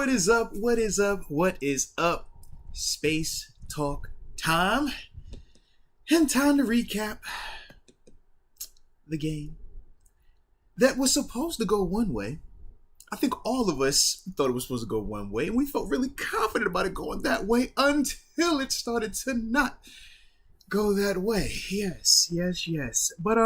What is up? What is up? What is up? Space talk time. And time to recap the game that was supposed to go one way. I think all of us thought it was supposed to go one way, and we felt really confident about it going that way until it started to not go that way. Yes. But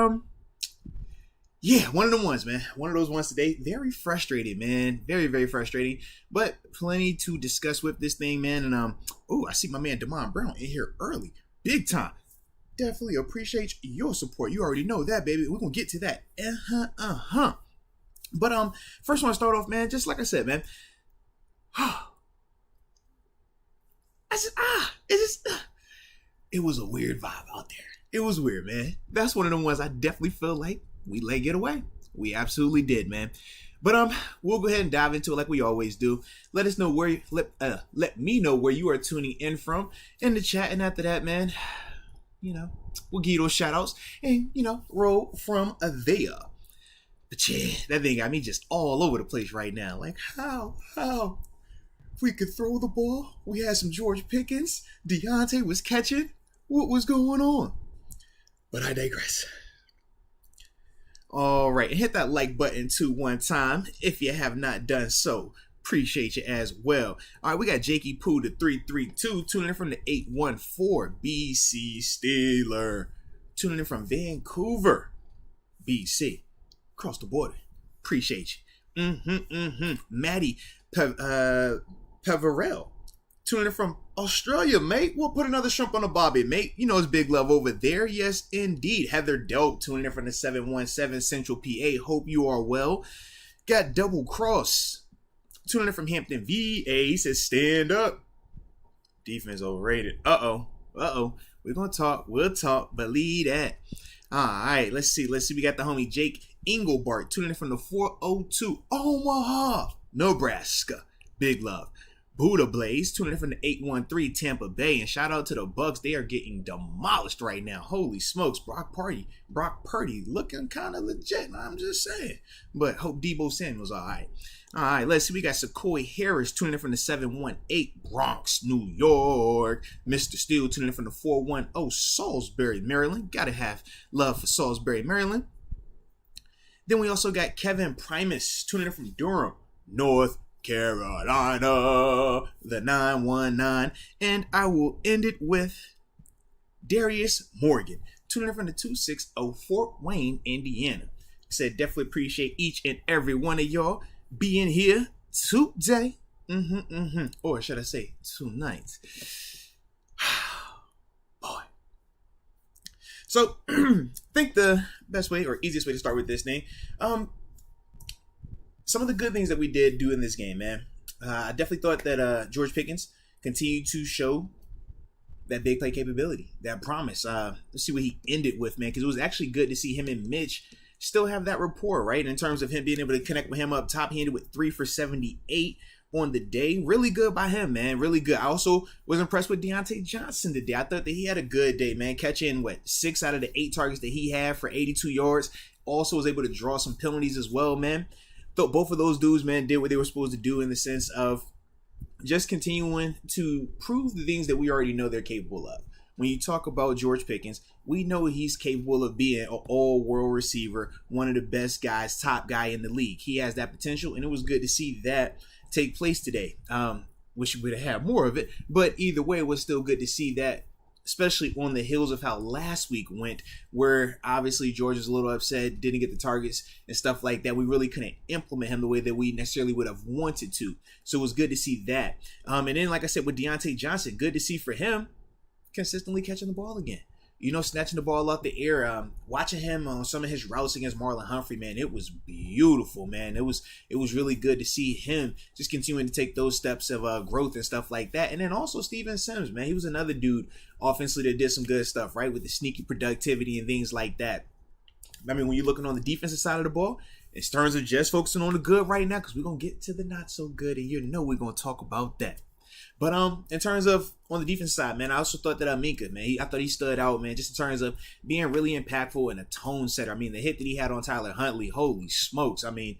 yeah, one of them ones, man. One of those ones today. Very frustrated, man. Very, very frustrating. But plenty to discuss with this thing, man. And I see my man Damon Brown in here early. Big time. Definitely appreciate your support. You already know that, baby. We're gonna get to that. But first I want to start off, man, just like I said, man. It was a weird vibe out there. It was weird, man. That's one of the ones I definitely feel like we let get away. We absolutely did, man. But we'll go ahead and dive into it like we always do. Let us know where let me know where you are tuning in from in the chat, and after that, man, we'll give you those shout outs and roll from there. But yeah, that thing got me just all over the place right now. Like how if we could throw the ball, we had some George Pickens, Deontay was catching. What was going on? But I digress. All right, and hit that like button too one time if you have not done so. Appreciate you as well. All right, we got Jakey Poo to 332 tuning in from the 814 BC Steeler tuning in from Vancouver, BC, across the border. Appreciate you. Maddie Peverell tuning in from Australia, mate. We'll put another shrimp on the bobby, mate. You know it's big love over there. Yes, indeed. Heather Dope tuning in from the 717 Central PA. Hope you are well. Got Double Cross tuning in from Hampton, VA. Says stand up. Defense overrated. Uh-oh. We're going to talk. We'll talk. Believe that. All right. Let's see. We got the homie Jake Engelbart tuning in from the 402 Omaha, Nebraska. Big love. Buddha Blaze tuning in from the 813 Tampa Bay, and shout out to the Bucks. They are getting demolished right now. Holy smokes. Brock Purdy looking kind of legit. I'm just saying. But hope Debo Samuel's all right. All right, let's see. We got Sequoia Harris tuning in from the 718 Bronx, New York. Mr. Steele tuning in from the 410 Salisbury, Maryland. Gotta have love for Salisbury, Maryland. Then we also got Kevin Primus tuning in from Durham, North Carolina, the 919. And I will end it with Darius Morgan tuning in from the 260 Fort Wayne, Indiana. Said definitely appreciate each and every one of y'all being here today. Or should I say tonight? Boy. So I think the best way or easiest way to start with this thing, some of the good things that we did do in this game, man. I definitely thought that George Pickens continued to show that big play capability, that promise. Let's see what he ended with, man, because it was actually good to see him and Mitch still have that rapport, right? In terms of him being able to connect with him up top. He ended with 3 for 78 on the day. Really good by him, man. Really good. I also was impressed with Deontay Johnson today. I thought that he had a good day, man. Catching, 6 out of the 8 targets that he had for 82 yards. Also was able to draw some penalties as well, man. Thought both of those dudes, man, did what they were supposed to do in the sense of just continuing to prove the things that we already know they're capable of. When you talk about George Pickens, we know he's capable of being an all-world receiver, one of the best guys, top guy in the league. He has that potential, and it was good to see that take place today. Wish we would have had more of it, but either way, it was still good to see that, especially on the heels of how last week went, where obviously George was a little upset, didn't get the targets and stuff like that. We really couldn't implement him the way that we necessarily would have wanted to. So it was good to see that. And then, like I said, with Deontay Johnson, good to see for him consistently catching the ball again. Snatching the ball out the air. Watching him on some of his routes against Marlon Humphrey, man, it was beautiful, man. It was really good to see him just continuing to take those steps of growth and stuff like that. And then also Steven Sims, man, he was another dude offensively that did some good stuff, right, with the sneaky productivity and things like that. I mean, when you're looking on the defensive side of the ball, in terms of just focusing on the good right now, because we're gonna get to the not so good, and we're gonna talk about that. But in terms of on the defense side, man, I also thought that Minka, man, I thought he stood out, man, just in terms of being really impactful and a tone setter. I mean, the hit that he had on Tyler Huntley, holy smokes. I mean,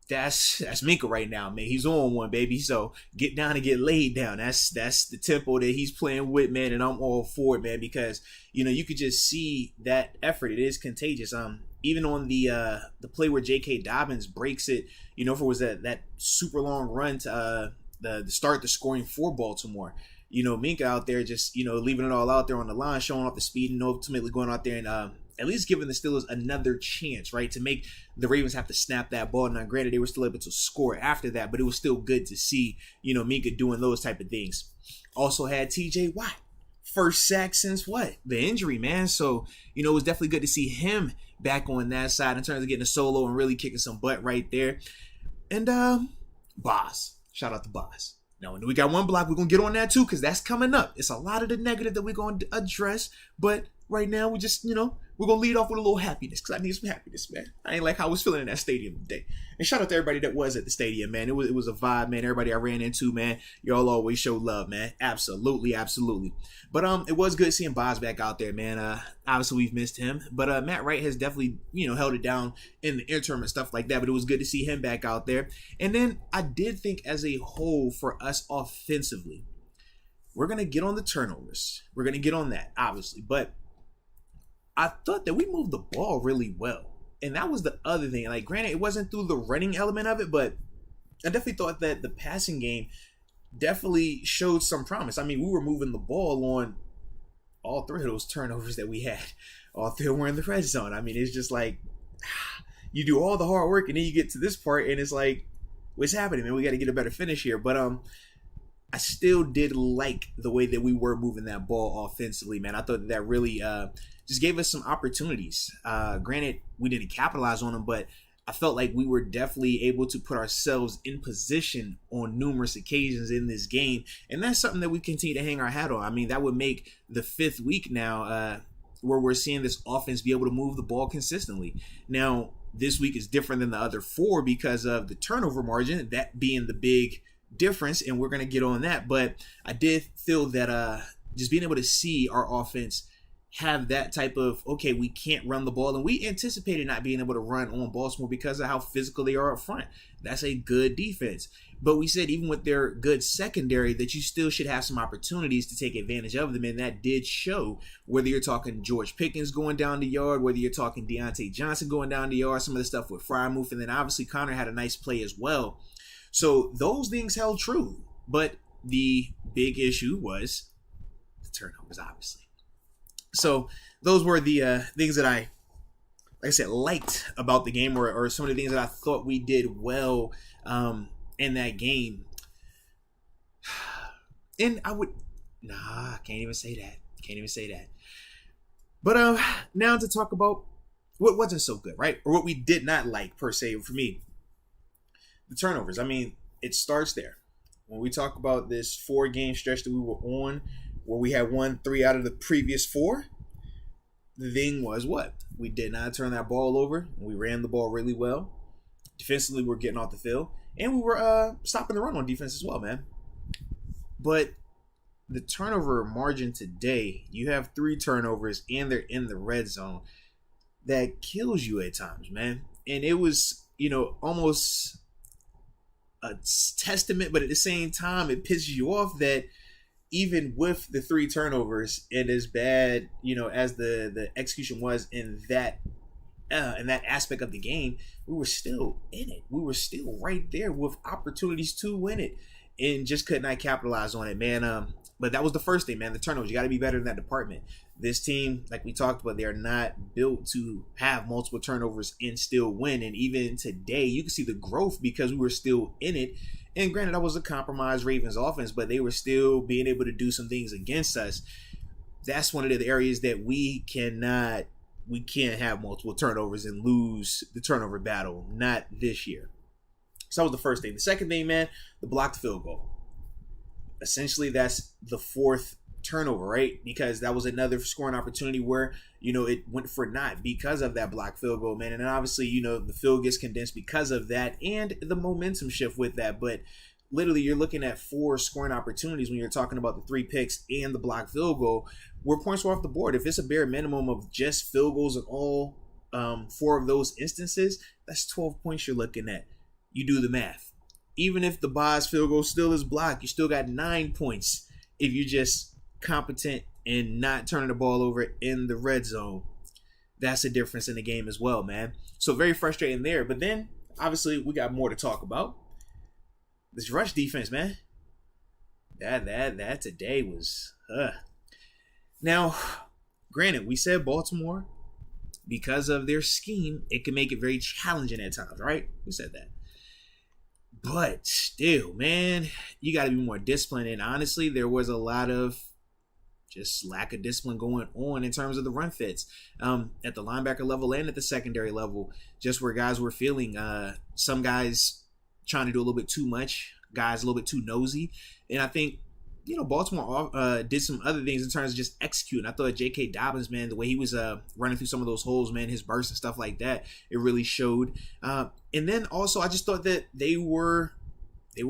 That's Minka right now, man. He's on one, baby. So get down and get laid down. That's the tempo that he's playing with, man. And I'm all for it, man, because you could just see that effort. It is contagious. Even on the play where J.K. Dobbins breaks it, for was that super long run to the start the scoring for Baltimore. Minka out there just leaving it all out there on the line, showing off the speed, and ultimately going out there and at least giving the Steelers another chance, right, to make the Ravens have to snap that ball. Now, granted, they were still able to score after that, but it was still good to see, Minka doing those type of things. Also had T.J. Watt, first sack since the injury, man. So, it was definitely good to see him back on that side in terms of getting a solo and really kicking some butt right there. And Boz, shout out to Boz. Now, we got one block. We're going to get on that too, because that's coming up. It's a lot of the negative that we're going to address, but right now we just, we're going to lead off with a little happiness, because I need some happiness, man. I ain't like how I was feeling in that stadium today. And shout out to everybody that was at the stadium, man. It was a vibe, man. Everybody I ran into, man, y'all always show love, man. Absolutely, absolutely. But it was good seeing Boz back out there, man. Obviously, we've missed him. But Matt Wright has definitely, held it down in the interim and stuff like that. But it was good to see him back out there. And then I did think as a whole for us offensively, we're going to get on the turnovers. We're going to get on that, obviously. But I thought that we moved the ball really well. And that was the other thing. Like, granted, it wasn't through the running element of it, but I definitely thought that the passing game definitely showed some promise. I mean, we were moving the ball on all three of those turnovers that we had. All three were in the red zone. I mean, it's just like, you do all the hard work, and then you get to this part, and it's like, what's happening, man? We got to get a better finish here. But I still did like the way that we were moving that ball offensively, man. I thought that really just gave us some opportunities. Granted, we didn't capitalize on them, but I felt like we were definitely able to put ourselves in position on numerous occasions in this game. And that's something that we continue to hang our hat on. I mean, that would make the fifth week now where we're seeing this offense be able to move the ball consistently. Now, this week is different than the other four because of the turnover margin, that being the big difference, and we're going to get on that. But I did feel that just being able to see our offense have that type of, okay, we can't run the ball, and we anticipated not being able to run on Baltimore because of how physical they are up front. That's a good defense. But we said even with their good secondary that you still should have some opportunities to take advantage of them, and that did show, whether you're talking George Pickens going down the yard, whether you're talking Deontay Johnson going down the yard, some of the stuff with Frymouth, and then obviously Connor had a nice play as well. So those things held true, but the big issue was the turnovers, obviously. So those were the things that like I said, liked about the game, or some of the things that I thought we did well in that game. And I can't even say that. But now to talk about what wasn't so good, right? Or what we did not like per se for me. The turnovers. I mean, it starts there. When we talk about this 4-game stretch that we were on, where we had won 3 out of the previous 4, the thing was what? We did not turn that ball over. We ran the ball really well. Defensively, we're getting off the field. And we were stopping the run on defense as well, man. But the turnover margin today, you have 3 turnovers and they're in the red zone. That kills you at times, man. And it was, almost a testament, but at the same time, it pisses you off that even with the 3 turnovers and as bad, as the execution was in that aspect of the game, we were still in it. We were still right there with opportunities to win it and just could not capitalize on it, man. But that was the first thing, man, the turnovers. You got to be better in that department. This team, like we talked about, they are not built to have multiple turnovers and still win. And even today, you can see the growth because we were still in it. And granted, that was a compromised Ravens offense, but they were still being able to do some things against us. That's one of the areas that we can't have multiple turnovers and lose the turnover battle. Not this year. So that was the first thing. The second thing, man, the blocked field goal. Essentially, that's the 4th turnover, right? Because that was another scoring opportunity where, it went for naught because of that blocked field goal, man. And then obviously, the field gets condensed because of that and the momentum shift with that. But literally, you're looking at 4 scoring opportunities when you're talking about the 3 picks and the blocked field goal, where points were off the board. If it's a bare minimum of just field goals in all 4 of those instances, that's 12 points you're looking at. you do the math. Even if the Boz field goal still is blocked, you still got 9 points if you're just competent and not turning the ball over in the red zone. That's a difference in the game as well, man. So very frustrating there. But then, obviously, we got more to talk about. This rush defense, man. That today was... Now, granted, we said Baltimore, because of their scheme, it can make it very challenging at times, right? We said that. But still, man, you got to be more disciplined. And honestly, there was a lot of just lack of discipline going on in terms of the run fits at the linebacker level and at the secondary level, just where guys were feeling some guys trying to do a little bit too much, guys a little bit too nosy. And I think, Baltimore did some other things in terms of just executing. I thought J.K. Dobbins, man, the way he was running through some of those holes, man, his bursts and stuff like that, it really showed. And then also, I just thought that they were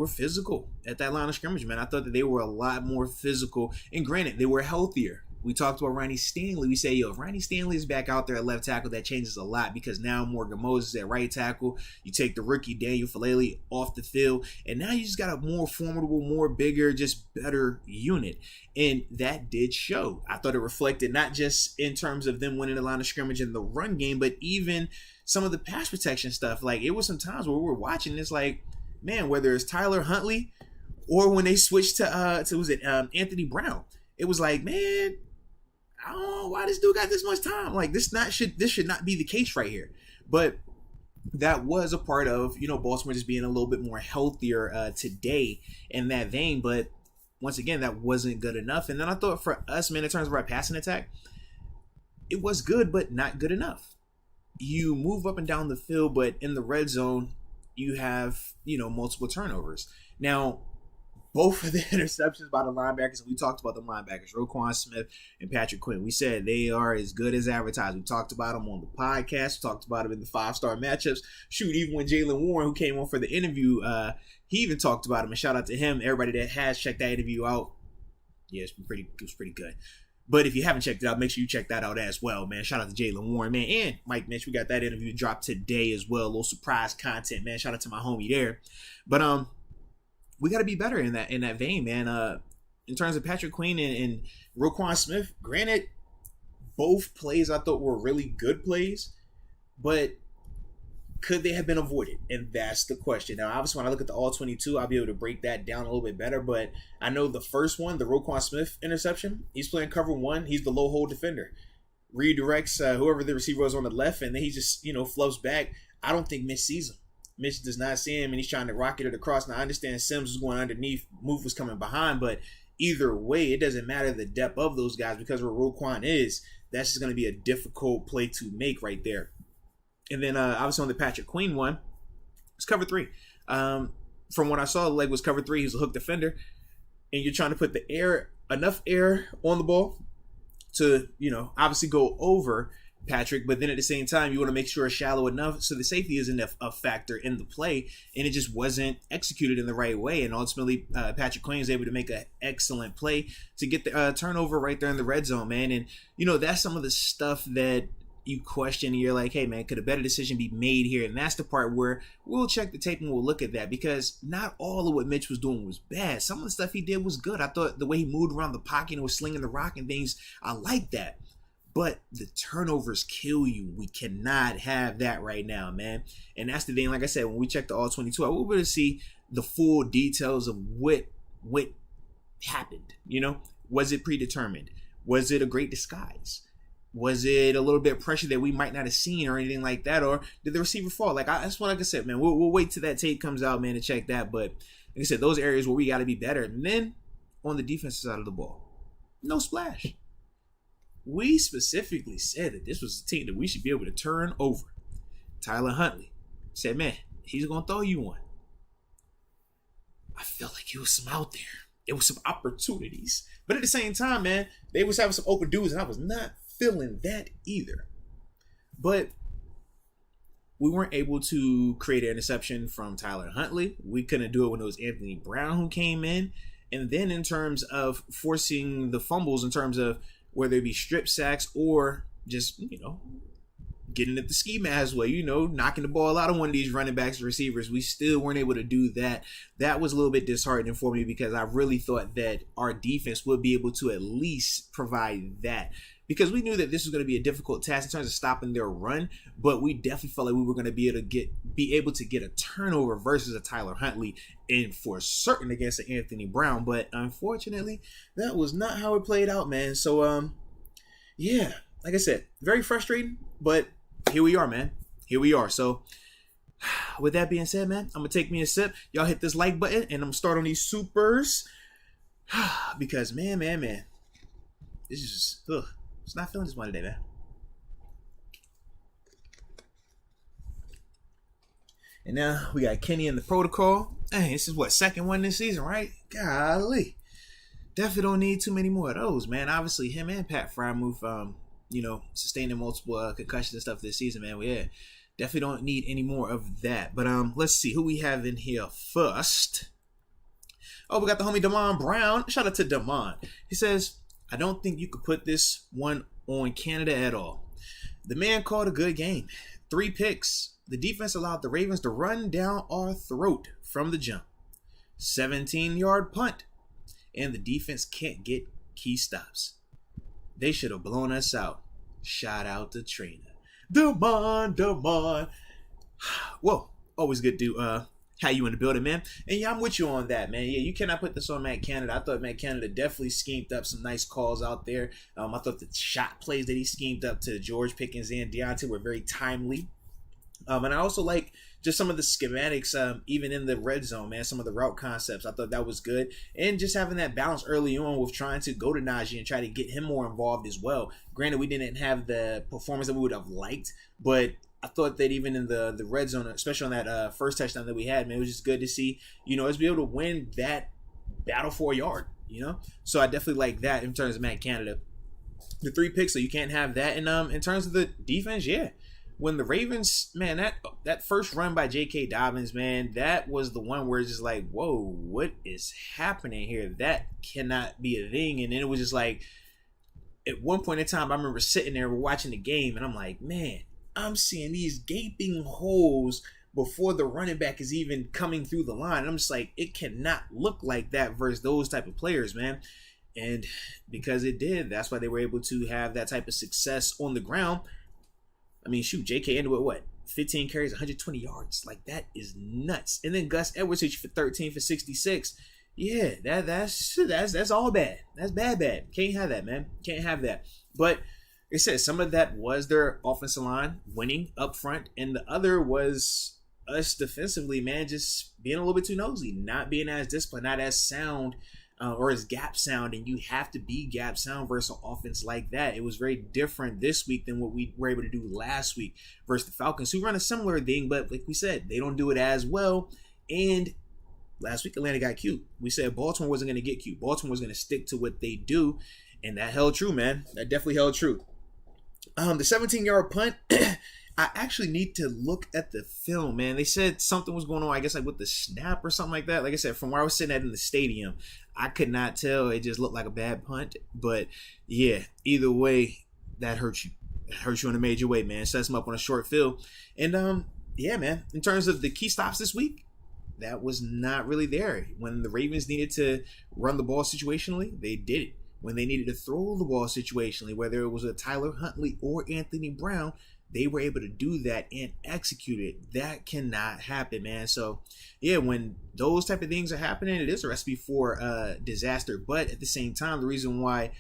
physical at that line of scrimmage, man. I thought that they were a lot more physical. And granted, they were healthier. We talked about Ronnie Stanley. We say, if Ronnie Stanley is back out there at left tackle, that changes a lot because now Morgan Moses at right tackle. You take the rookie Daniel Falele off the field, and now you just got a more formidable, more bigger, just better unit. And that did show. I thought it reflected not just in terms of them winning the line of scrimmage in the run game, but even some of the pass protection stuff. Like, it was some times where we were watching this, like, man, whether it's Tyler Huntley or when they switched to Anthony Brown, it was like, man, I don't know why this dude got this much time. Like, this should not be the case right here. But that was a part of, Baltimore just being a little bit more healthier today in that vein. But once again, that wasn't good enough. And then I thought for us, man, in terms of our passing attack, it was good, but not good enough. You move up and down the field, but in the red zone, you have, multiple turnovers. Now, both of the interceptions by the linebackers, and we talked about the linebackers, Roquan Smith and Patrick Quinn. We said they are as good as advertised. We talked about them on the podcast. We talked about them in the 5-star matchups. Shoot, even when Jalen Warren, who came on for the interview, he even talked about them. And shout out to him. Everybody that has checked that interview out, yeah, it was pretty good. But if you haven't checked it out, make sure you check that out as well, man. Shout out to Jalen Warren, man. And Mike Mitch, we got that interview dropped today as well. A little surprise content, man. Shout out to my homie there. But we got to be better in that vein, man. In terms of Patrick Queen and Roquan Smith, granted, both plays I thought were really good plays, but could they have been avoided? And that's the question. Now, obviously, when I look at the all-22, I'll be able to break that down a little bit better. But I know the first one, the Roquan Smith interception, he's playing cover one. He's the low hole defender. Redirects whoever the receiver was on the left, and then he just, floats back. I don't think Mitch sees him. Mitch does not see him, and he's trying to rocket it across. Now, I understand Sims was going underneath, Move was coming behind, but either way, it doesn't matter the depth of those guys because where Roquan is, that's just going to be a difficult play to make right there. And then, obviously, on the Patrick Queen one, it's cover 3. From what I saw, the leg was cover 3. He's a hook defender, and you're trying to put enough air on the ball to, obviously go over Patrick, but then at the same time, you want to make sure it's shallow enough so the safety isn't a factor in the play, and it just wasn't executed in the right way. And ultimately, Patrick Queen was able to make an excellent play to get the turnover right there in the red zone, man. And, that's some of the stuff that you question, and you're like, hey, man, could a better decision be made here? And that's the part where we'll check the tape and we'll look at that, because not all of what Mitch was doing was bad. Some of the stuff he did was good. I thought the way he moved around the pocket and was slinging the rock and things, I like that. But the turnovers kill you. We cannot have that right now, man. And that's the thing. Like I said, when we check the all-22, I will be able to see the full details of what happened. Was it predetermined? Was it a great disguise? Was it a little bit of pressure that we might not have seen or anything like that? Or did the receiver fall? That's what, like I said, man, we'll wait till that tape comes out, man, to check that. But like I said, those areas where we got to be better. And then on the defensive side of the ball, no splash. We specifically said that this was a team that we should be able to turn over. Tyler Huntley said, man, he's going to throw you one. I felt like it was some out there. It was some opportunities. But at the same time, man, they was having some open dudes, and I was not feeling that either. But we weren't able to create an interception from Tyler Huntley. We couldn't do it when it was Anthony Brown who came in. And then in terms of forcing the fumbles, in terms of whether it be strip sacks or just, getting at the ski mask way, knocking the ball out of one of these running backs and receivers. We still weren't able to do that. That was a little bit disheartening for me because I really thought that our defense would be able to at least provide that. Because we knew that this was going to be a difficult task in terms of stopping their run, but we definitely felt like we were going to be able to get a turnover versus a Tyler Huntley, and for certain against an Anthony Brown. But unfortunately, that was not how it played out, man. So, yeah, like I said, very frustrating, but here we are, man. Here we are. So, with that being said, man, I'm gonna take me a sip. Y'all hit this like button, and I'm gonna start on these supers because, man, this is just It's not feeling this one today, man. And now we got Kenny in the protocol. Hey, this is second one this season, right? Golly. Definitely don't need too many more of those, man. Obviously, him and Pat Frymouth, sustaining multiple concussions and stuff this season, man. Yeah, definitely don't need any more of that. But let's see who we have in here first. Oh, we got the homie Damon Brown. Shout out to Damon. He says, I don't think you could put this one on Canada at all. The man called a good game. 3 picks. The defense allowed the Ravens to run down our throat from the jump. 17-yard punt. And the defense can't get key stops. They should have blown us out. Shout out to Trainer. Damon. Whoa. Always good to how you in the building, man. And yeah, I'm with you on that, man. Yeah, you cannot put this on Matt Canada. I thought Matt Canada definitely schemed up some nice calls out there. I thought the shot plays that he schemed up to George Pickens and Deontay were very timely. And I also like just some of the schematics, even in the red zone, man. Some of the route concepts, I thought that was good. And just having that balance early on with trying to go to Najee and try to get him more involved as well. Granted, we didn't have the performance that we would have liked, but I thought that even in the red zone, especially on that first touchdown that we had, man, it was just good to see, us be able to win that battle for a yard, So I definitely like that in terms of Matt Canada. The 3 picks, so you can't have that. And in terms of the defense, yeah. When the Ravens, man, that first run by J.K. Dobbins, man, that was the one where it's just like, whoa, what is happening here? That cannot be a thing. And then it was just like, at one point in time, I remember sitting there watching the game, and I'm like, man, I'm seeing these gaping holes before the running back is even coming through the line. And I'm just like, it cannot look like that versus those type of players, man. And because it did, that's why they were able to have that type of success on the ground. I mean, shoot, JK ended with what? 15 carries, 120 yards. Like, that is nuts. And then Gus Edwards hit you for 13 for 66. Yeah, that's all bad. That's bad. Can't have that, man. Can't have that. But it says some of that was their offensive line winning up front, and the other was us defensively, man, just being a little bit too nosy, not being as disciplined, not as sound or as gap sound, and you have to be gap sound versus an offense like that. It was very different this week than what we were able to do last week versus the Falcons, who run a similar thing, but like we said, they don't do it as well. And last week, Atlanta got cute. We said Baltimore wasn't going to get cute. Baltimore was going to stick to what they do, and that held true, man. That definitely held true. The 17-yard punt, I actually need to look at the film, man. They said something was going on, I guess, like with the snap or something like that. Like I said, from where I was sitting at in the stadium, I could not tell. It just looked like a bad punt. But, yeah, either way, that hurts you. It hurts you in a major way, man. It sets them up on a short field. And, yeah, man, in terms of the key stops this week, that was not really there. When the Ravens needed to run the ball situationally, they did it. When they needed to throw the ball situationally, whether it was a Tyler Huntley or Anthony Brown, they were able to do that and execute it. That cannot happen, man. So, yeah, when those type of things are happening, it is a recipe for disaster. But at the same time, the reason why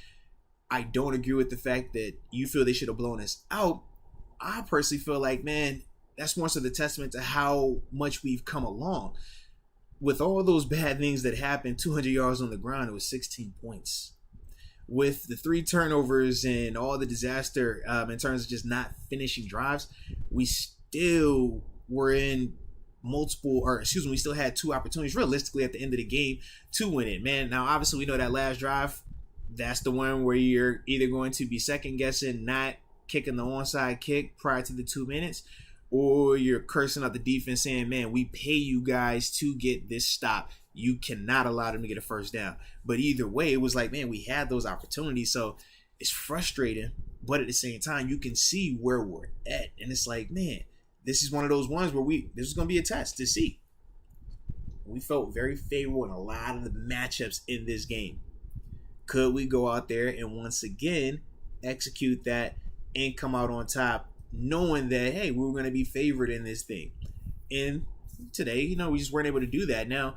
I don't agree with the fact that you feel they should have blown us out, I personally feel like, man, that's more so the testament to how much we've come along. With all those bad things that happened, 200 yards on the ground, it was 16 points. With the 3 turnovers and all the disaster in terms of just not finishing drives, we still were in we still had 2 opportunities realistically at the end of the game to win it, man. Now, obviously, we know that last drive, that's the one where you're either going to be second guessing not kicking the onside kick prior to the 2 minutes, or you're cursing out the defense saying, man, we pay you guys to get this stop. You cannot allow them to get a first down. But either way, it was like, man, we had those opportunities. So It's frustrating, but at the same time, you can see where we're at. And it's like, man, this is one of those ones where this is going to be a test to see. We felt very favorable in a lot of the matchups in this game. Could we go out there and once again execute that and come out on top, knowing that, hey, we were going to be favored in this thing? And today, we just weren't able to do that. Now,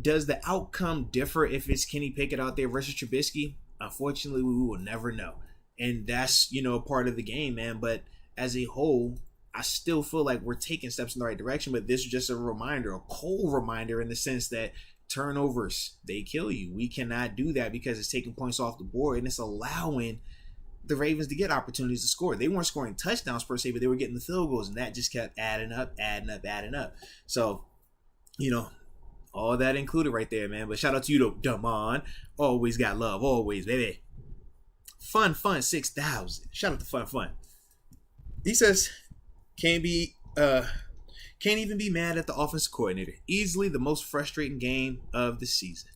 does the outcome differ if it's Kenny Pickett out there versus Trubisky? Unfortunately, we will never know. And that's, a part of the game, man. But as a whole, I still feel like we're taking steps in the right direction. But this is just a reminder, a cold reminder, in the sense that turnovers, they kill you. We cannot do that because it's taking points off the board and it's allowing the Ravens to get opportunities to score. They weren't scoring touchdowns per se, but they were getting the field goals, and that just kept adding up. So, all that included right there, man. But shout out to you, Damon. Always got love, always, baby. Fun 6,000. Shout out to Fun. He says, can't even be mad at the offensive coordinator. Easily the most frustrating game of the season.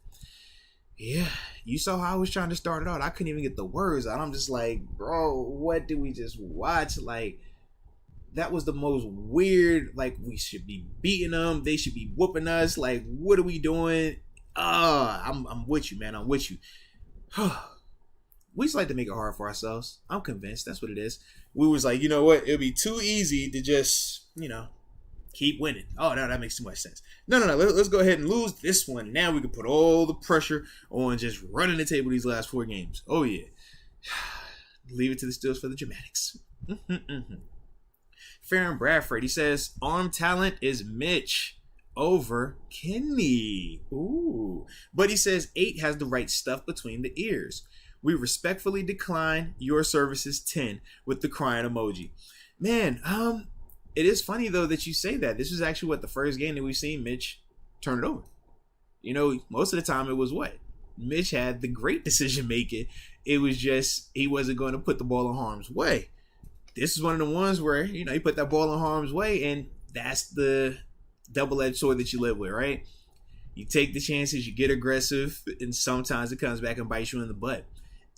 Yeah, you saw how I was trying to start it out. I couldn't even get the words out. I'm just like, bro, what did we just watch? Like, that was the most weird. Like, we should be beating them. They should be whooping us. Like, what are we doing? I'm with you, man. I'm with you. We just like to make it hard for ourselves. I'm convinced that's what it is. We was like, you know what? It'll be too easy to just, keep winning. Oh, no, that makes too much sense. No. Let's go ahead and lose this one. Now we can put all the pressure on just running the table these last 4 games. Oh, yeah. Leave it to the Steelers for the dramatics. Farron Bradford, he says, arm talent is Mitch over Kenny. Ooh. But he says 8 has the right stuff between the ears. We respectfully decline your services 10 with the crying emoji. Man, it is funny, though, that you say that. This was actually the first game that we've seen Mitch turn it over. Most of the time it was what? Mitch had the great decision making. It was just he wasn't going to put the ball in harm's way. This is one of the ones where, he put that ball in harm's way, and that's the double-edged sword that you live with, right? You take the chances, you get aggressive, and sometimes it comes back and bites you in the butt.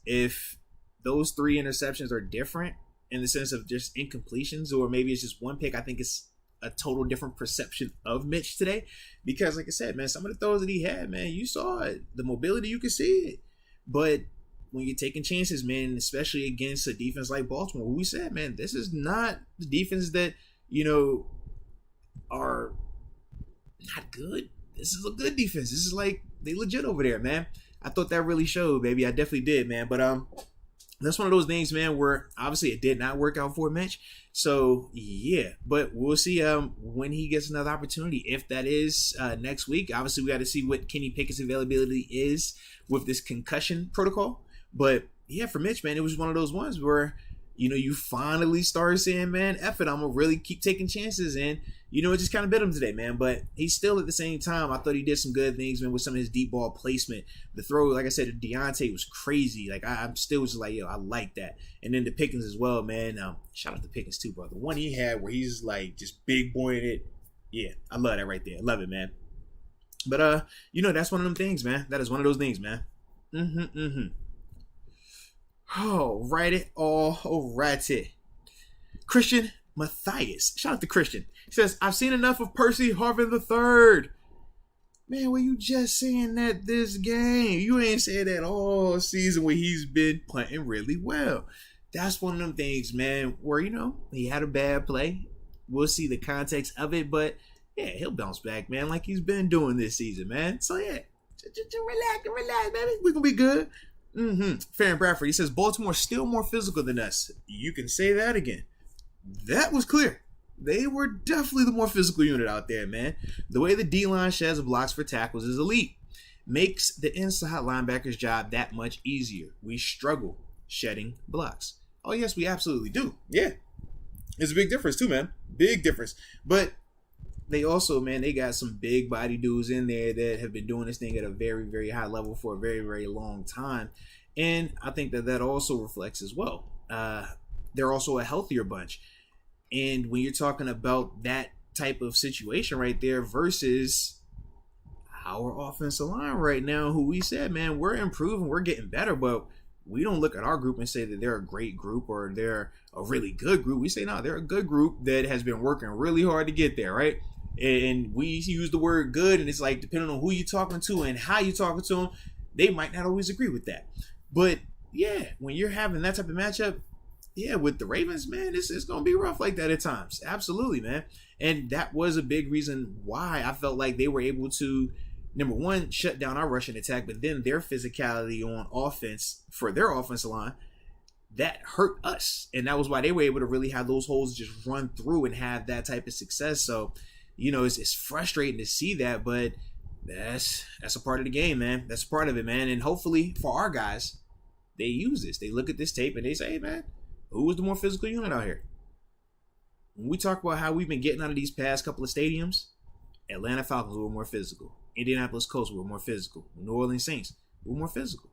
If those 3 interceptions are different in the sense of just incompletions, or maybe it's just one pick, I think it's a total different perception of Mitch today. Because, like I said, man, some of the throws that he had, man, you saw it. The mobility, you could see it. But when you're taking chances, man, especially against a defense like Baltimore, we said, man, this is not the defense that, are not good. This is a good defense. This is like, they legit over there, man. I thought that really showed, baby. I definitely did, man. But that's one of those things, man, where obviously it did not work out for Mitch. So, yeah. But we'll see when he gets another opportunity. If that is next week. Obviously, we got to see what Kenny Pickett's availability is with this concussion protocol. But, yeah, for Mitch, man, it was one of those ones where, you finally started saying, man, F it, I'm going to really keep taking chances. And, it just kind of bit him today, man. But he's still, at the same time, I thought he did some good things, man, with some of his deep ball placement. The throw, like I said, to Deontay was crazy. Like, I'm still just like, yo, I like that. And then the Pickens as well, man. Shout out to Pickens too, bro. The one he had where he's like just big boying it. Yeah, I love that right there. I love it, man. But, that's one of them things, man. That is one of those things, man. Oh, alrighty. Christian Matthias. Shout out to Christian. He says, I've seen enough of Percy Harvin III. Man, were you just saying that this game? You ain't said that all season where he's been punting really well. That's one of them things, man, where, he had a bad play. We'll see the context of it, but, yeah, he'll bounce back, man, like he's been doing this season, man. So, yeah, just relax, baby. We're going to be good. Farron Bradford, he says, Baltimore's still more physical than us. You can say that again. That was clear. They were definitely the more physical unit out there, man. The way the D-line sheds blocks for tackles is elite. Makes the inside linebacker's job that much easier. We struggle shedding blocks. Oh, yes, we absolutely do. Yeah. It's a big difference, too, man. Big difference. But they also, man, they got some big body dudes in there that have been doing this thing at a very, very high level for a very, very long time. And I think that also reflects as well. They're also a healthier bunch. And when you're talking about that type of situation right there versus our offensive line right now, who we said, man, we're improving, we're getting better, but we don't look at our group and say that they're a great group or they're a really good group. We say, no, they're a good group that has been working really hard to get there, right? And we use the word good, and it's like, depending on who you're talking to and how you're talking to them, they might not always agree with that. But yeah, when you're having that type of matchup, yeah, with the Ravens, man, it's going to be rough like that at times. Absolutely, man. And that was a big reason why I felt like they were able to, number one, shut down our rushing attack, but then their physicality on offense for their offensive line, that hurt us. And that was why they were able to really have those holes just run through and have that type of success. So, it's frustrating to see that, but that's a part of the game, man. That's a part of it, man. And hopefully for our guys, they use this. They look at this tape and they say, hey, man, who was the more physical unit out here? When we talk about how we've been getting out of these past couple of stadiums, Atlanta Falcons were more physical. Indianapolis Colts were more physical. New Orleans Saints were more physical.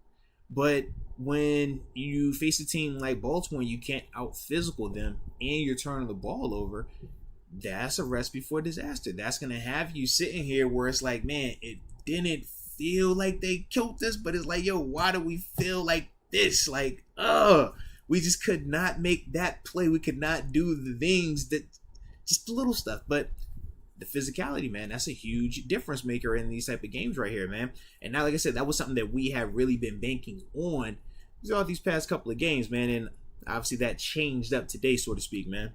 But when you face a team like Baltimore, you can't out-physical them and you're turning the ball over, that's a recipe for disaster. That's going to have you sitting here where it's like, man, it didn't feel like they killed us, but it's like, yo, why do we feel like this? Like, we just could not make that play. We could not do the things that, just the little stuff. But the physicality, man, that's a huge difference maker in these type of games right here, man. And now, like I said, that was something that we have really been banking on throughout these past couple of games, man. And obviously that changed up today, so to speak, man.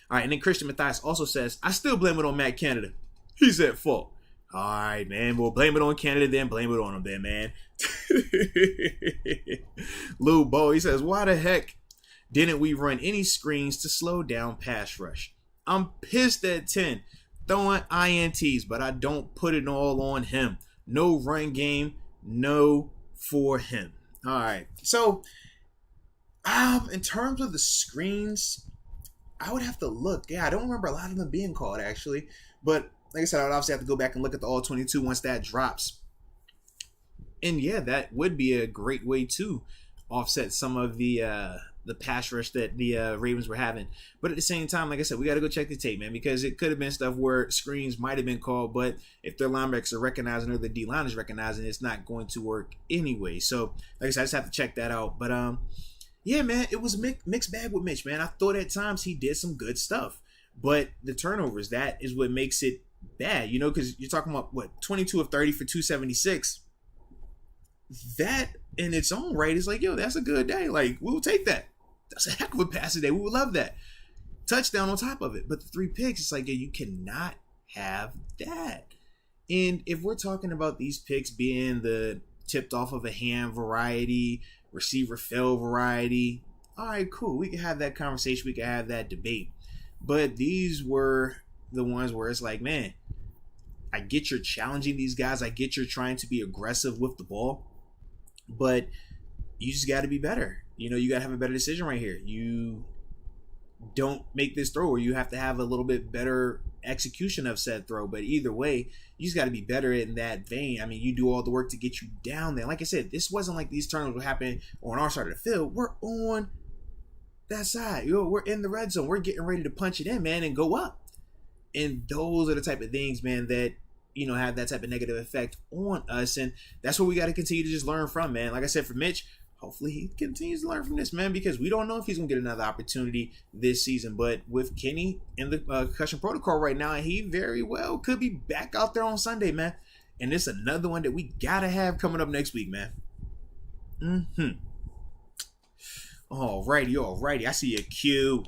All right, and then Christian Matthias also says, I still blame it on Matt Canada. He's at fault. All right, man. We'll blame it on Canada, then blame it on him, then, man. Lou Bo, he says, why the heck didn't we run any screens to slow down pass rush? I'm pissed at 10 throwing INTs, but I don't put it all on him. No run game, no for him. All right. So, in terms of the screens, I would have to look. Yeah, I don't remember a lot of them being called, actually. But like I said, I would obviously have to go back and look at the all 22 once that drops. And yeah, that would be a great way to offset some of the pass rush that the Ravens were having. But at the same time, like I said, we got to go check the tape, man, because it could have been stuff where screens might have been called, but if their linebackers are recognizing or the D-line is recognizing, it's not going to work anyway. So like I said, I just have to check that out. But yeah, man, it was a mixed bag with Mitch, man. I thought at times he did some good stuff. But the turnovers, that is what makes it bad, because you're talking about, 22 of 30 for 276. That in its own right is like, yo, that's a good day. Like, we'll take that. That's a heck of a passing day. We would love that. Touchdown on top of it. But the 3 picks, it's like, yeah, you cannot have that. And if we're talking about these picks being the tipped off of a hand variety, receiver fail variety, all right, cool. We can have that conversation. We can have that debate. But these were the ones where it's like, man, I get you're challenging these guys. I get you're trying to be aggressive with the ball. But you just got to be better. You got to have a better decision right here. You don't make this throw, or you have to have a little bit better execution of said throw. But either way, you just got to be better in that vein. I mean, you do all the work to get you down there. Like I said, this wasn't like these turnovers were happening on our side of the field. We're on that side. We're in the red zone. We're getting ready to punch it in, man, and go up. And those are the type of things, man, that have that type of negative effect on us. And that's what we got to continue to just learn from, man. Like I said, for Mitch, hopefully he continues to learn from this, man, because we don't know if he's going to get another opportunity this season. But with Kenny in the concussion protocol right now, he very well could be back out there on Sunday, man. And it's another one that we got to have coming up next week, man. Alrighty. I see a cue.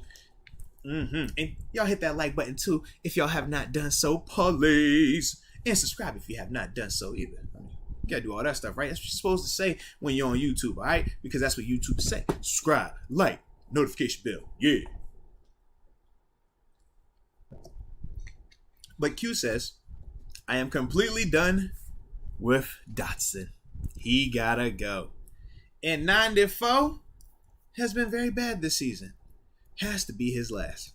And y'all hit that like button too if y'all have not done so, please. And subscribe if you have not done so either. I mean, you gotta do all that stuff, right? That's what you're supposed to say when you're on YouTube, all right? Because that's what YouTube say. Subscribe, like, notification bell, yeah. But Q says, I am completely done with Dotson. He gotta go. And 94 has been very bad this season. Has to be his last.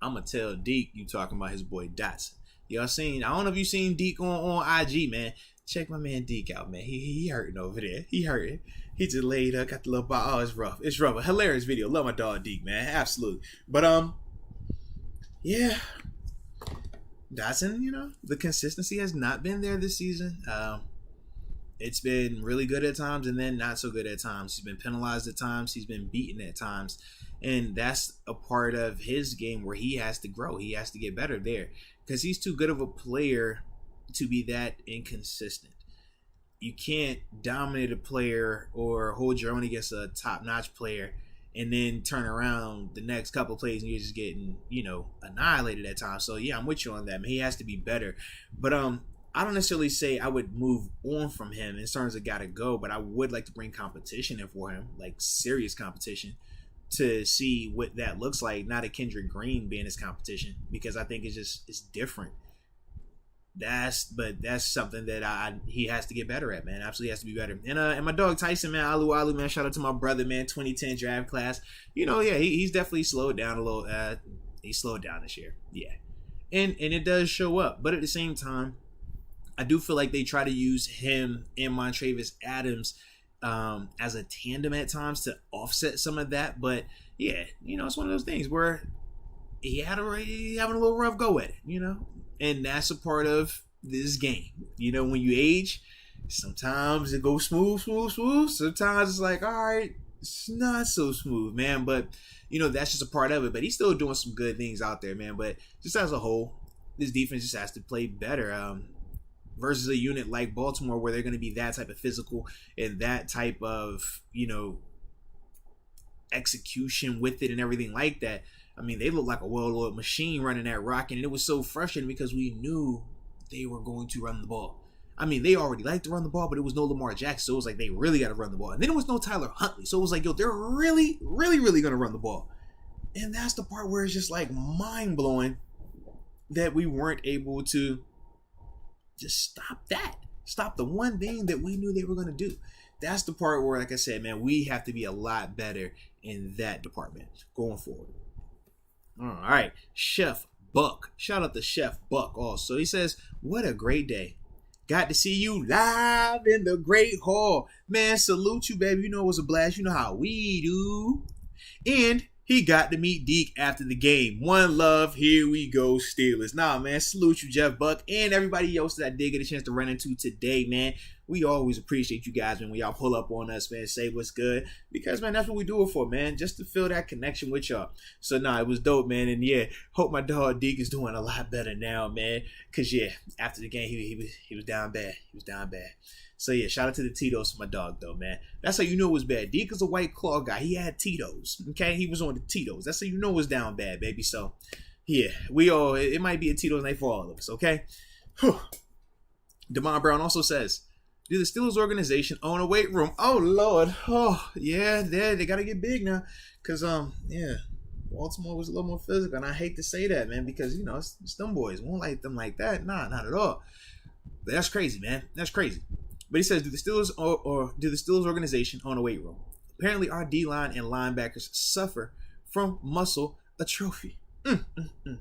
I'm going to tell Deke you talking about his boy Dotson. Y'all seen, I don't know if you seen Deke on IG, man. Check my man Deke out, man. He hurting over there. He hurting. He just laid up, got the little ball. Oh, it's rough. It's rough. A hilarious video. Love my dog Deke, man. Absolutely. But, yeah. Dotson, the consistency has not been there this season. It's been really good at times and then not so good at times. He's been penalized at times. He's been beaten at times. And that's a part of his game where he has to grow. He has to get better there because he's too good of a player to be that inconsistent. You can't dominate a player or hold your own against a top-notch player and then turn around the next couple of plays and you're just getting, annihilated at times. So, yeah, I'm with you on that, man. He has to be better. But I don't necessarily say I would move on from him in terms of gotta go, but I would like to bring competition in for him, like serious competition, to see what that looks like. Not a Kendrick Green being his competition, because I think it's different. That's something that he has to get better at, man. Absolutely has to be better. And my dog Tyson, man, Alu, man, shout out to my brother, man. 2010 draft class. He's definitely slowed down a little. He slowed down this year, yeah, and it does show up. But at the same time, I do feel like they try to use him and Montravius Adams as a tandem at times to offset some of that. But yeah, it's one of those things where he had already having a little rough go at it, and that's a part of this game. When you age, sometimes it goes smooth. Sometimes it's like, all right, it's not so smooth, man. But that's just a part of it. But he's still doing some good things out there, man. But just as a whole, this defense just has to play better. Versus a unit like Baltimore, where they're going to be that type of physical and that type of, execution with it and everything like that. I mean, they look like a well-oiled machine running that rock, and it was so frustrating because we knew they were going to run the ball. I mean, they already liked to run the ball, but it was no Lamar Jackson, so it was like they really got to run the ball. And then it was no Tyler Huntley, so it was like, they're really, really, really going to run the ball. And that's the part where it's just like mind-blowing that we weren't able to just stop that. Stop the one thing that we knew they were going to do. That's the part where, like I said, man, we have to be a lot better in that department going forward. All right. Chef Buck. Shout out to Chef Buck also. He says, what a great day. Got to see you live in the Great Hall. Man, salute you, baby. It was a blast. You know how we do. And he got to meet Deke after the game. One love. Here we go, Steelers. Nah, man. Salute you, Jeff Buck, and everybody else that I did get a chance to run into today, man. We always appreciate you guys, man, when y'all pull up on us, man, say what's good. Because, man, that's what we do it for, man. Just to feel that connection with y'all. So, nah, it was dope, man. And, yeah, hope my dog Deke is doing a lot better now, man. Because, yeah, after the game, he was down bad. He was down bad. So, yeah, shout out to the Tito's for my dog, though, man. That's how you know it was bad. Deke is a White Claw guy. He had Tito's, okay? He was on the Tito's. That's how you know it was down bad, baby. So, yeah, it might be a Tito's night for all of us, okay? Whew. Damon Brown also says, do the Steelers organization own a weight room? Oh, Lord. Oh, yeah, they got to get big now. Because, yeah, Baltimore was a little more physical. And I hate to say that, man, because, it's them boys. Won't like them like that. Nah, not at all. But that's crazy, man. That's crazy. But he says, do the Steelers or do the Steelers organization own a weight room? Apparently, our D-line and linebackers suffer from muscle atrophy.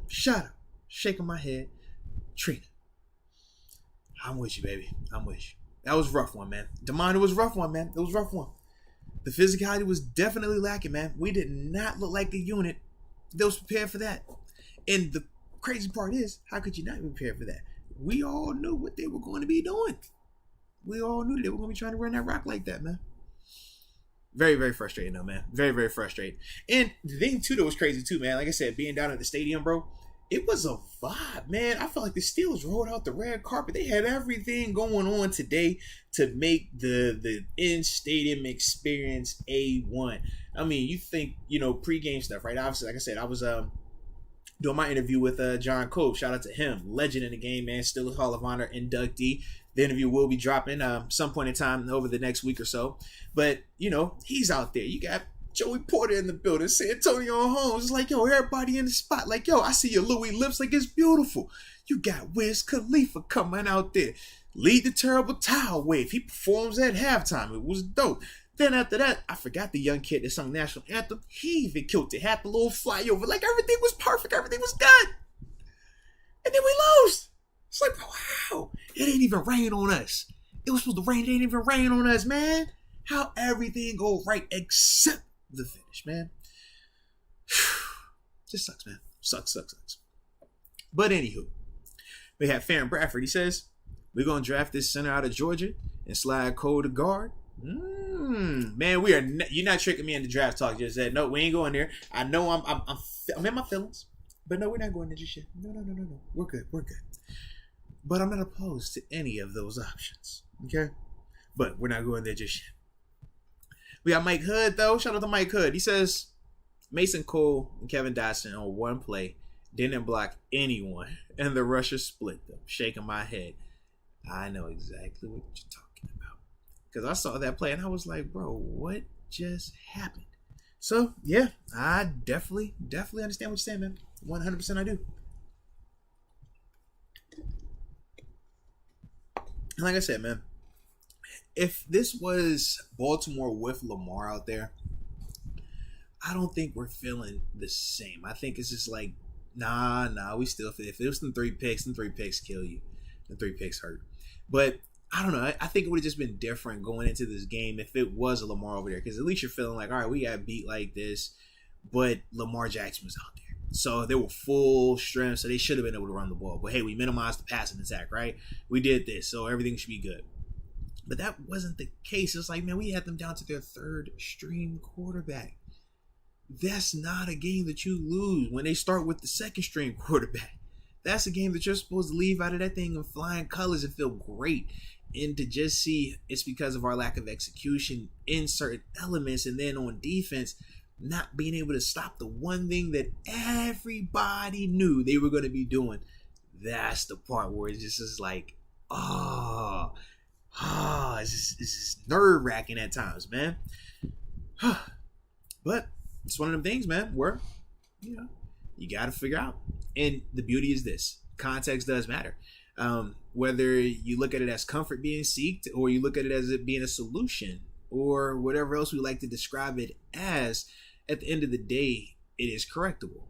Shut up. Shaking my head. Trina. I'm with you, baby. I'm with you. That was a rough one, man. Damon, it was a rough one, man. It was a rough one. The physicality was definitely lacking, man. We did not look like a unit that was prepared for that. And the crazy part is, how could you not be prepared for that? We all knew what they were going to be doing. We all knew they were going to be trying to run that rock like that, man. Very, very frustrating, though, man. Very, very frustrating. And the thing, too, that was crazy, too, man. Like I said, being down at the stadium, bro, it was a vibe, man. I felt like the Steelers rolled out the red carpet. They had everything going on today to make the in-stadium experience A1. I mean, you think, pregame stuff, right? Obviously, like I said, I was doing my interview with John Cove. Shout out to him. Legend in the game, man. Steelers Hall of Honor inductee. The interview will be dropping some point in time over the next week or so. But, he's out there. You got Joey Porter in the building, San Antonio Holmes. It's like, yo, everybody in the spot. Like, yo, I see your Louis lips. Like, it's beautiful. You got Wiz Khalifa coming out there. Lead the terrible towel wave. He performs at halftime. It was dope. Then after that, I forgot the young kid that sung national anthem. He even killed it. Had the little flyover. Like, everything was perfect. Everything was good. And then we lost. It's like, wow. It ain't even rain on us. It was supposed to rain. It ain't even rain on us, man. How everything go right except the finish, man. Just sucks, man. Sucks. But anywho, we have Farron Bradford. He says, we're going to draft this center out of Georgia and slide Cole to guard. Man, you're not tricking me into draft talk. Just said no, we ain't going there. I know I'm in my feelings, but no, we're not going there just yet. No. We're good. But I'm not opposed to any of those options. Okay, but we're not going there just yet. We got Mike Hood though. Shout out to Mike Hood. He says Mason Cole and Kevin Dotson on one play didn't block anyone, and the rusher split them. Shaking my head. I know exactly what you're talking about. Because I saw that play and I was like, bro, what just happened? So, yeah, I definitely understand what you're saying, man. 100% I do. And like I said, man, if this was Baltimore with Lamar out there, I don't think we're feeling the same. I think it's just like, nah, we still feel. If it was them three picks kill you. The 3 picks hurt. But I don't know. I think it would have just been different going into this game if it was a Lamar over there. Because at least you're feeling like, all right, we got beat like this. But Lamar Jackson was out there. So they were full strength. So they should have been able to run the ball. But hey, we minimized the passing attack, right? We did this. So everything should be good. But that wasn't the case. It's like, man, we had them down to their 3rd string quarterback. That's not a game that you lose when they start with the 2nd string quarterback. That's a game that you're supposed to leave out of that thing in flying colors and feel great. And to just see it's because of our lack of execution in certain elements, and then on defense, not being able to stop the one thing that everybody knew they were going to be doing. That's the part where it just is like, it's just nerve-wracking at times, man. But it's one of them things, man, where, you got to figure out. And the beauty is this. Context does matter. Whether you look at it as comfort being seeked, or you look at it as it being a solution, or whatever else we like to describe it as, at the end of the day, it is correctable.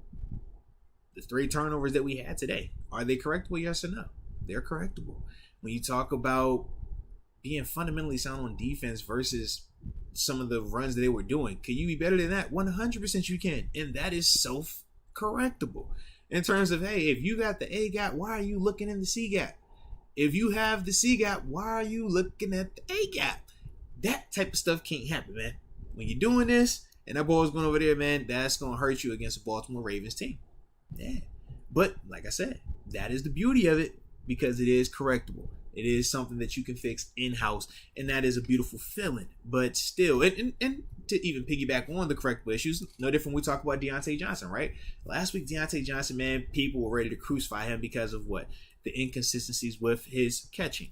The 3 turnovers that we had today, are they correctable? Yes or no? They're correctable. When you talk about being fundamentally sound on defense versus some of the runs that they were doing, can you be better than that? 100% you can. And that is self-correctable. In terms of, hey, if you got the A gap, why are you looking in the C gap? If you have the C gap, why are you looking at the A gap? That type of stuff can't happen, man. When you're doing this and that ball's going over there, man, that's going to hurt you against the Baltimore Ravens team. Yeah. But like I said, that is the beauty of it, because it is correctable. It is something that you can fix in-house, and that is a beautiful feeling. But still, and to even piggyback on the correctable issues, no different when we talk about Deontay Johnson, right? Last week, Deontay Johnson, man, people were ready to crucify him because of what? The inconsistencies with his catching.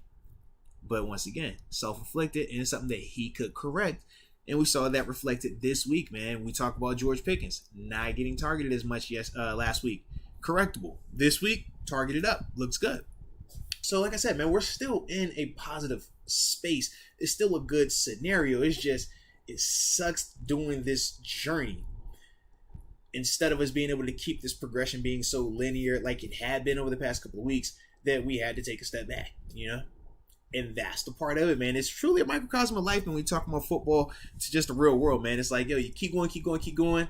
But once again, self-inflicted, and it's something that he could correct. And we saw that reflected this week, man. We talk about George Pickens not getting targeted as much last week. Correctable. This week, targeted up. Looks good. So like I said, man, we're still in a positive space. It's still a good scenario. It's just, it sucks doing this journey. Instead of us being able to keep this progression being so linear like it had been over the past couple of weeks, that we had to take a step back, And that's the part of it, man. It's truly a microcosm of life when we talk about football to just the real world, man. It's like, yo, you keep going.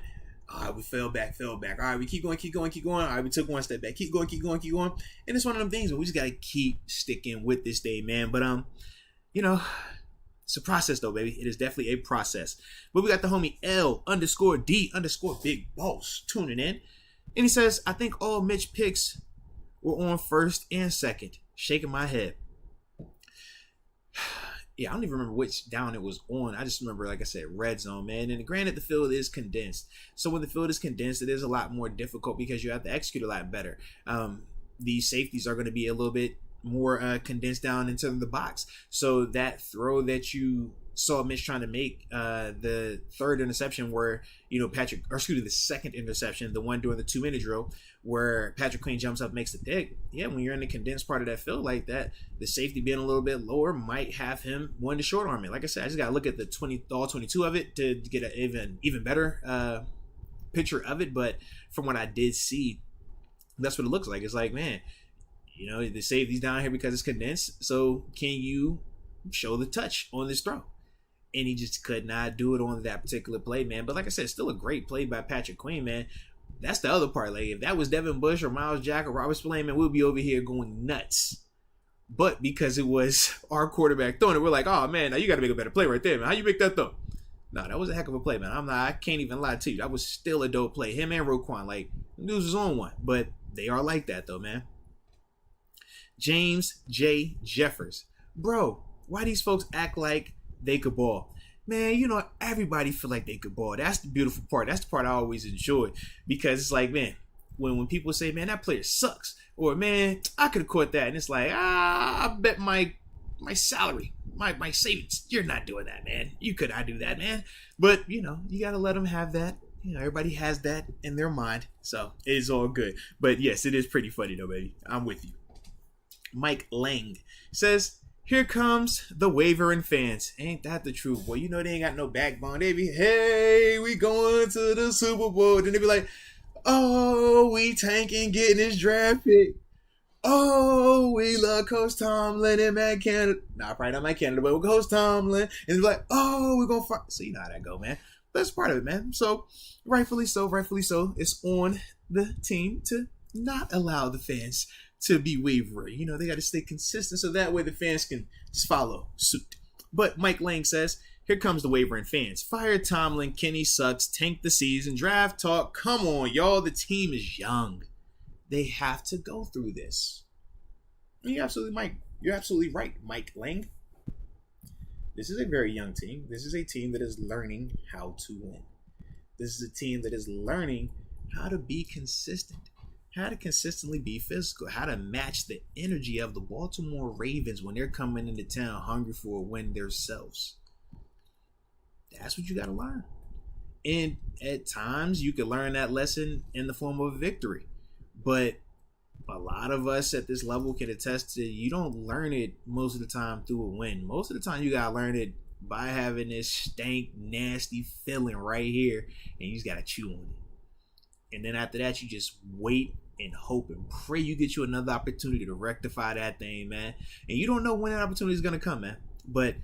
All right, we fell back. All right, we keep going. All right, we took one step back. Keep going. And it's one of them things where we just got to keep sticking with this day, man. But, it's a process, though, baby. It is definitely a process. But we got the homie L_D_Big Boss tuning in. And he says, I think all Mitch picks were on 1st and 2nd. Shaking my head. Yeah, I don't even remember which down it was on. I just remember, like I said, red zone, man. And granted, the field is condensed. So when the field is condensed, it is a lot more difficult because you have to execute a lot better. These safeties are going to be a little bit more condensed down into the box. So that throw that you saw Mitch trying to make, the 3rd interception where, the 2nd interception, the one during the 2-minute drill, where Patrick Queen jumps up, makes the pick. Yeah, when you're in the condensed part of that field like that, the safety being a little bit lower might have him one to short arm it. Like I said, I just got to look at all 22 of it to get an even better picture of it. But from what I did see, that's what it looks like. It's like, man, the safety's down here because it's condensed. So can you show the touch on this throw? And he just could not do it on that particular play, man. But like I said, still a great play by Patrick Queen, man. That's the other part. Like, if that was Devin Bush or Miles Jack or Robert Spillane, man, we'll be over here going nuts But because it was our quarterback throwing it, we're like, oh man, now you got to make a better play right there, man. How you make that throw? No, that was a heck of a play, man. I can't even lie to you. That was still a dope play. Him and Roquan, like, news was on one. But they are like that, though, man. James J. Jeffers. Bro, why these folks act like they could ball? Man, you know, everybody feel like they could ball. That's the beautiful part. That's the part I always enjoy. Because it's like, man, when people say, man, that player sucks. Or, man, I could have caught that. And it's like, I bet my salary, my savings, you're not doing that, man. You could not do that, man. But, you know, you got to let them have that. You know, everybody has that in their mind. So it's all good. But yes, it is pretty funny though, baby. I'm with you. Mike Lang says, here comes the wavering fans. Ain't that the truth, boy? You know they ain't got no backbone. They be, hey, we going to the Super Bowl. Then they be like, oh, we tanking getting this draft pick. Oh, we love Coach Tomlin and Matt Canada. Nah, probably not Matt Canada, but we'll Coach Tomlin. And they're like, oh, we're going to fight. So you know how that go, man. That's part of it, man. So rightfully so, it's on the team to not allow the fans to be wavering. You know, they got to stay consistent so that way the fans can just follow suit. But Mike Lang says, here comes the wavering fans. Fire Tomlin, Kenny sucks, tank the season, draft talk. Come on, y'all. The team is young. They have to go through this. You're absolutely right, Mike Lang. This is a very young team. This is a team that is learning how to win. This is a team that is learning how to be consistent, how to consistently be physical, how to match the energy of the Baltimore Ravens when they're coming into town hungry for a win themselves. That's what you got to learn. And at times, you can learn that lesson in the form of a victory. But a lot of us at this level can attest to you don't learn it most of the time through a win. Most of the time, you got to learn it by having this stank, nasty feeling right here, and you just got to chew on it. And then after that, you just wait and hope and pray you get you another opportunity to rectify that thing, man. And you don't know when that opportunity is going to come, man. But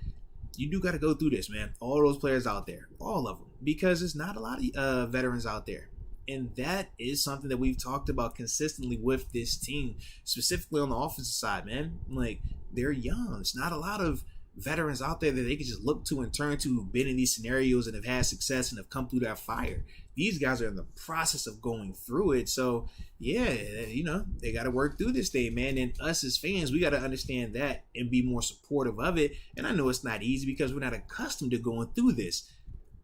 you do got to go through this, man. All those players out there, all of them, because there's not a lot of veterans out there. And that is something that we've talked about consistently with this team, specifically on the offensive side, man. Like, they're young. There's not a lot of veterans out there that they can just look to and turn to who've been in these scenarios and have had success and have come through that fire. These guys are in the process of going through it. So, yeah, you know, they got to work through this thing, man. And us as fans, we got to understand that and be more supportive of it. And I know it's not easy because we're not accustomed to going through this.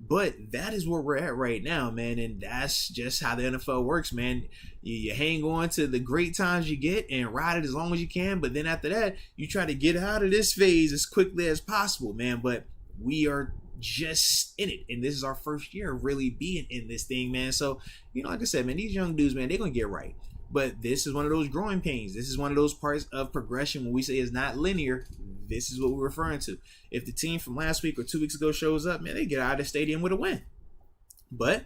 But that is where we're at right now, man. And that's just how the NFL works, man. You hang on to the great times you get and ride it as long as you can. But then after that, you try to get out of this phase as quickly as possible, man. But we are just in it. And this is our first year of really being in this thing, man. So, you know, like I said, man, these young dudes, man, they're going to get right. But this is one of those growing pains. This is one of those parts of progression when we say it's not linear. This is what we're referring to. If the team from last week or 2 weeks ago shows up, man, they get out of the stadium with a win. But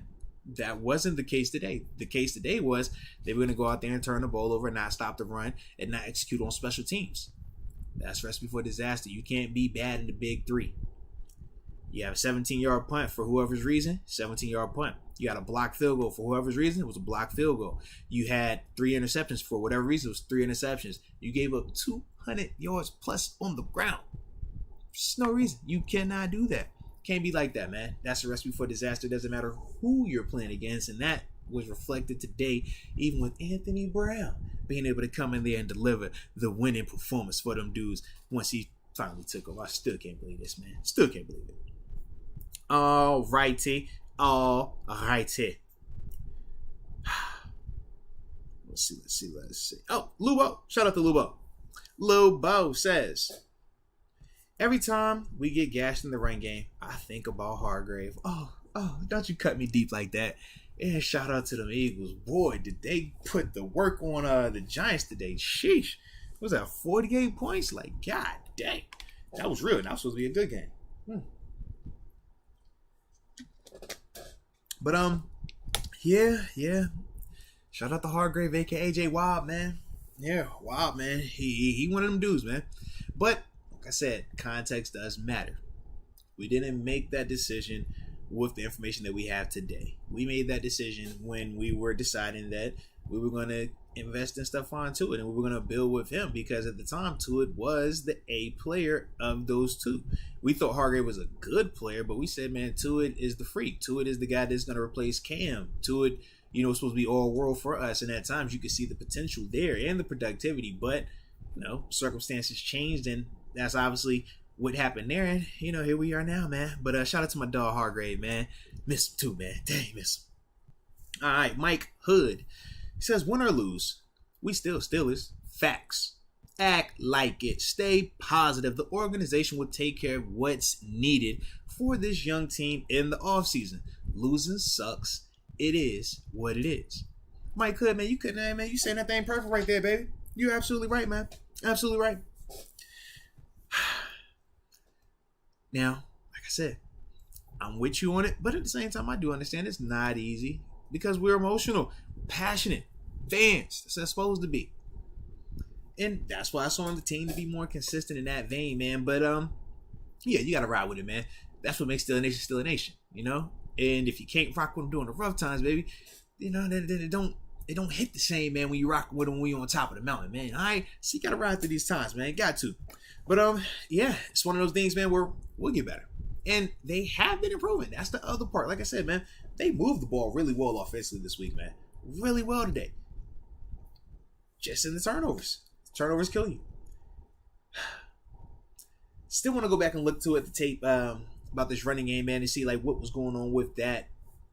that wasn't the case today. The case today was they were going to go out there and turn the ball over and not stop the run and not execute on special teams. That's recipe for disaster. You can't be bad in the big three. You have a 17-yard punt for whoever's reason, 17-yard punt. You got a blocked field goal for whoever's reason, it was a blocked field goal. You had 3 interceptions for whatever reason, it was 3 interceptions. You gave up 200 yards plus on the ground. There's no reason. You cannot do that. Can't be like that, man. That's a recipe for disaster. Doesn't matter who you're playing against, and that was reflected today, even with Anthony Brown being able to come in there and deliver the winning performance for them dudes once he finally took over. I still can't believe this, man. Still can't believe it. All righty. Let's see. Oh, Lubo. Shout out to Lubo. Lubo says, every time we get gashed in the run game, I think about Hargrave. Oh, don't you cut me deep like that. And shout out to them Eagles. Boy, did they put the work on the Giants today. Sheesh. Was that 48 points? Like, god dang. That was real. That was supposed to be a good game. But yeah. Shout out to Hargrave, aka AJ Wild, man. Yeah, Wild, man. He one of them dudes, man. But like I said, context does matter. We didn't make that decision with the information that we have today. We made that decision when we were deciding that we were going to invest in Stephon Tuitt, and we were going to build with him because at the time Tuitt was the A player of those two. We thought Hargrave was a good player, but we said, man, Tuitt is the freak. Tuitt is the guy that's going to replace Cam. Tuitt, was supposed to be all world for us, and at times you could see the potential there and the productivity, but circumstances changed, and that's obviously what happened there. And here we are now, man. But shout out to my dog Hargrave, man. Miss him too, man. Dang, miss him. All right, Mike Hood. He says, win or lose, we still Steelers. Facts. Act like it. Stay positive. The organization will take care of what's needed for this young team in the offseason. Losing sucks. It is what it is. Mike Hood, man, you couldn't, man. You saying that thing perfect right there, baby. You're absolutely right, man. Absolutely right. Now, like I said, I'm with you on it, but at the same time, I do understand it's not easy because we're emotional, passionate fans. That's what it's supposed to be. And that's why I saw the team to be more consistent in that vein, man. But, yeah, you got to ride with it, man. That's what makes Still a Nation still a nation, And if you can't rock with them during the rough times, baby, then it don't hit the same, man, when you rock with them when you're on top of the mountain, man. All right? So you got to ride through these times, man. Got to. But, yeah, it's one of those things, man, where we'll get better. And they have been improving. That's the other part. Like I said, man, they moved the ball really well offensively this week, man. Really well today. Just in the turnovers. Turnovers kill you. Still want to go back and look to it, the tape about this running game, man, to see like what was going on with that.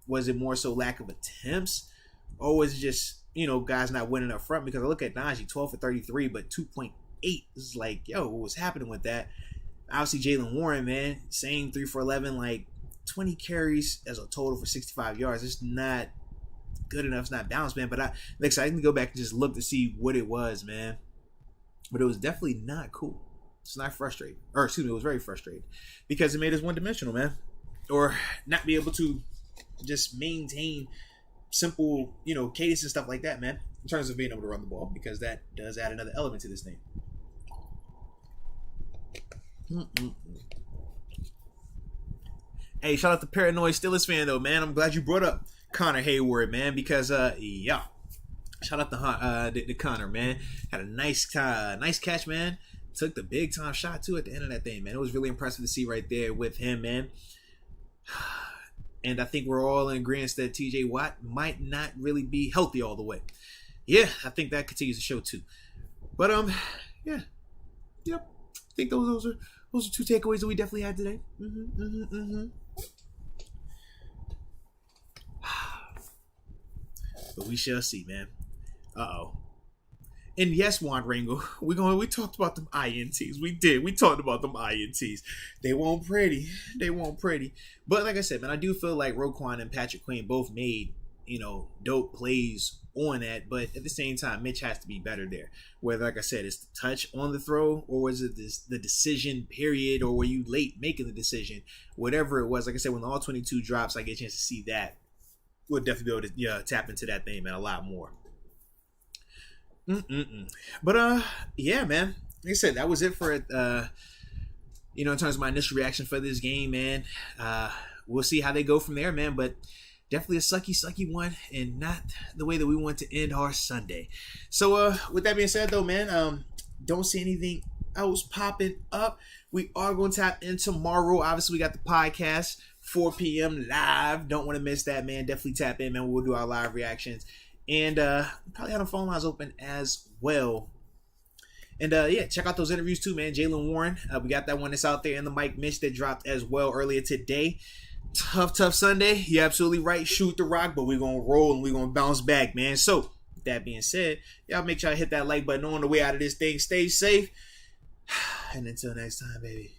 Was it more so lack of attempts? Or was it just, guys not winning up front? Because I look at Najee, 12 for 33, but 2.8. It's like, yo, what was happening with that? Obviously, Jaylen Warren, man, same 3 for 11, like 20 carries as a total for 65 yards. It's not good enough. It's not balanced, man. But I can go back and just look to see what it was, man. But it was definitely not cool. It's not frustrating. Or, excuse me, it was very frustrating. Because it made us one-dimensional, man. Or not be able to just maintain simple, cadence and stuff like that, man. In terms of being able to run the ball. Because that does add another element to this thing. Hey, shout out to Paranoid Steelers fan, though, man. I'm glad you brought up Connor Hayward, man. Because, yeah. Shout out to Connor, man. Had a nice catch, man. Took the big time shot too at the end of that thing, man. It was really impressive to see right there with him, man. And I think we're all in agreement that TJ Watt might not really be healthy all the way. Yeah, I think that continues to show too. But yeah, yep. I think those are two takeaways that we definitely had today. But we shall see, man. Uh-oh. And yes, Juan Rango, we talked about them INTs. We did. We talked about them INTs. They weren't pretty. But like I said, man, I do feel like Roquan and Patrick Queen both made, dope plays on that. But at the same time, Mitch has to be better there. Whether, like I said, it's the touch on the throw, or was it the decision period, or were you late making the decision? Whatever it was, like I said, when all 22 drops, I get a chance to see that. We'll definitely be able to tap into that thing, man, a lot more. But yeah, man. Like I said, that was it for it. In terms of my initial reaction for this game, man. We'll see how they go from there, man. But definitely a sucky one, and not the way that we want to end our Sunday. So with that being said, though, man, don't see anything else popping up. We are going to tap in tomorrow. Obviously, we got the podcast 4 p.m. live. Don't want to miss that, man. Definitely tap in, man. We'll do our live reactions. And probably have the phone lines open as well. And yeah, check out those interviews too, man. Jaylen Warren, we got that one that's out there, and the Mike Mitch that dropped as well earlier today. Tough Sunday. You're absolutely right. Shoot the rock, but we're going to roll and we're going to bounce back, man. So, with that being said, y'all make sure to hit that like button on the way out of this thing. Stay safe. And until next time, baby.